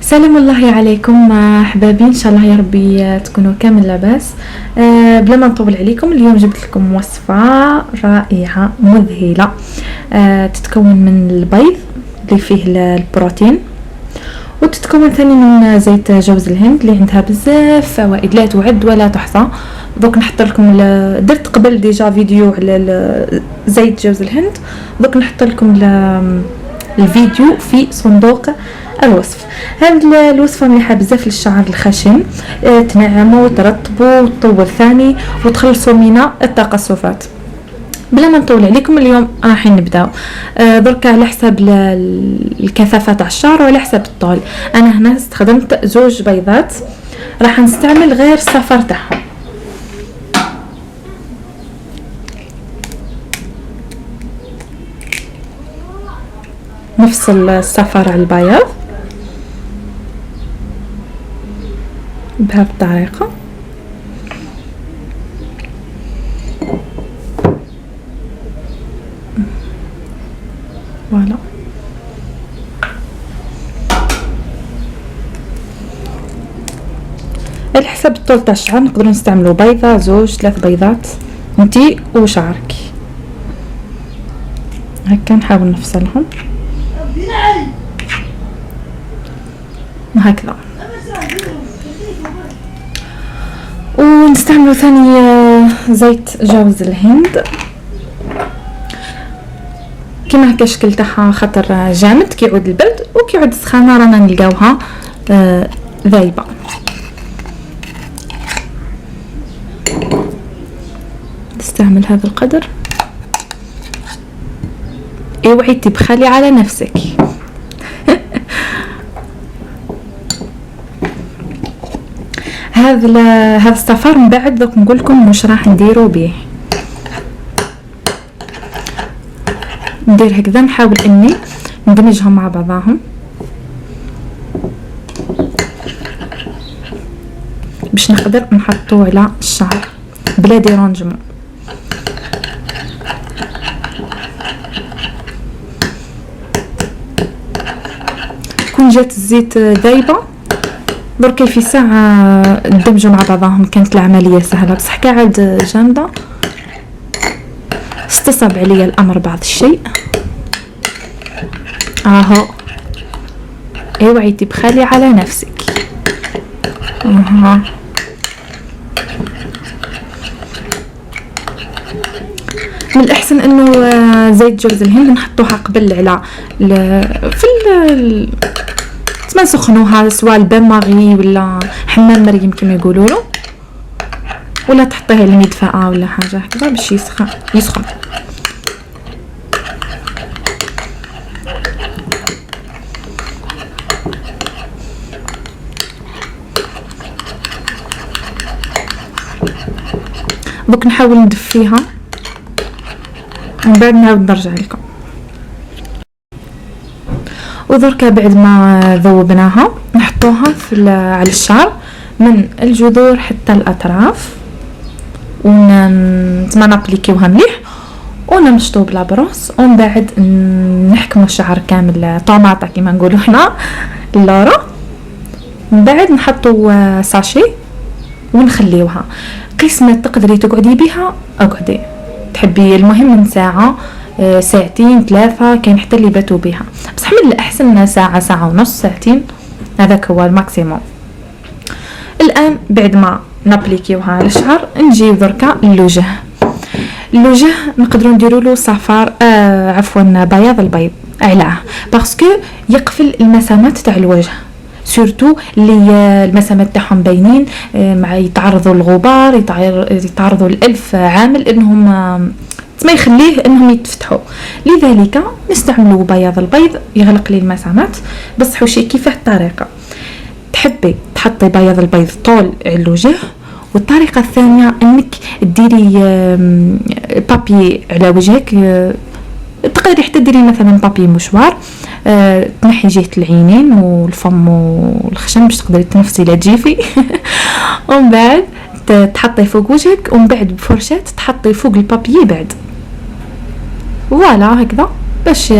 سلام الله عليكم احبابي، ان شاء الله يا ربي تكونوا كامل لاباس. بلا ما نطول عليكم، اليوم جبت لكم وصفه رائعه مذهله. تتكون من البيض اللي فيه البروتين، وتتكون ثاني من زيت جوز الهند اللي عندها بزاف فوائد لا تعد ولا تحصى. دوك نحط لكم درت قبل ديجا فيديو على زيت جوز الهند، دوك نحط لكم الفيديو في صندوق الوصف. هاد الوصفه مليحه بزاف للشعر الخشن، تنعموا وترطبوا وتطول ثاني وتخلصوا من التقصفات. بلا ما نطول عليكم، اليوم راح نبداو درك على حساب الكثافه تاع الشعر وعلى حساب الطول. انا هنا استخدمت 2 بيضات، راح نستعمل غير الصفر تاعهم. نفصل الصفر على البياض بهذه الطريقه. فوالا على حسب الطول تاع الشعر نقدروا نستعملوا بيضه 2 3 بيضات انتي وشعرك. هكا نحاول نفصلهم هكذا، ونستعملوا ثاني زيت جوز الهند كما هكا الشكل تاعها، خاطر جامد كيعود البرد وكيعود السخانه رانا نلقاوها ذايبه. نستعمل هذا القدر. اوعي تبخلي على نفسك. هذا الصفار من بعد دوك نقول لكم واش راح نديروا به. ندير هكذا، نحاول اني ندمجهم مع بعضهم باش نقدر نحطوه على الشعر بلا ديرونجمون. كون جات الزيت ذايبه درك في ساعه ندمجوا مع بعضهم. كانت العمليه سهله بصح قاعد جامده، استصعب عليا الامر بعض الشيء. اهو اوعي تبخلي على نفسك. من الاحسن انه زيت جوز الهند نحطوها قبل على ما نسخنوها، سواء البان ماغي ولا حمام مريم كما يقولوا له، ولا تحطيها المدفأة ولا حاجه هكذا باش يسخن. دوك نحاول ندفيها من بعد نعاود نرجع لكم. ودركا بعد ما ذوبناها نحطوها على الشعر من الجذور حتى الاطراف، ونابليكيوها مليح ونمشطو بلا بروس، ومن بعد نحكموا الشعر كامل طوماطه كما نقولوا حنا اللورا. من بعد نحطوا ساشي ونخليوها قسمه تقدري تقعدي بها اقعدي تحبي، المهم من ساعه ساعتين 3، كاين حتى اللي باتوا بها، بصح من الاحسن ساعه ساعه ونص ساعتين، هذاك هو الماكسيموم. الان بعد ما نابليكيوها على الشعر نجيو دركا اللوجه نقدروا نديروا له صفار عفوا بياض البيض. علاه باسكو يقفل المسامات تاع الوجه، سورتو اللي المسامات تاعهم باينين، مع يتعرضوا للغبار، يتعرضوا لألف عامل انهم ما يخليه انهم يتفتحوا. لذلك نستعملوا بياض البيض يغلق لي المسامات. بصح وشي كيف الطريقه تحبي تحطي بياض البيض طول على الوجه، والطريقه الثانيه انك ديري بابي على وجهك، تقدري حتى ديري مثلا بابي مشوار، تنحي جهه العينين والفم والخشم باش تقدري تنفسي لا تجيفي. ومن بعد تحطي فوق وجهك، ومن بعد بفرشات تحطي فوق البابي بعد. فوالا هكذا باش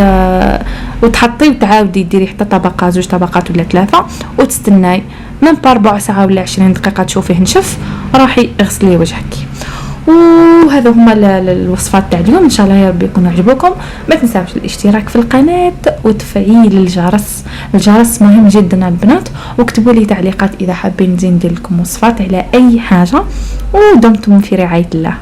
وتحطي وتعاودي ديري حتى طبقه، 2 طبقات ولا 3، وتستناي من ربع ساعه ولا 20 دقيقه تشوفيه نشف، راحي اغسلي وجهك. وهذا هما الوصفات تاع اليوم، ان شاء الله يا ربي يكونوا عجبوكم. ما تنساوش الاشتراك في القناه وتفعيل الجرس مهم جدا البنات، واكتبوا لي تعليقات اذا حابين نزيد ندير لكم وصفات على اي حاجه، ودمتم في رعايه الله.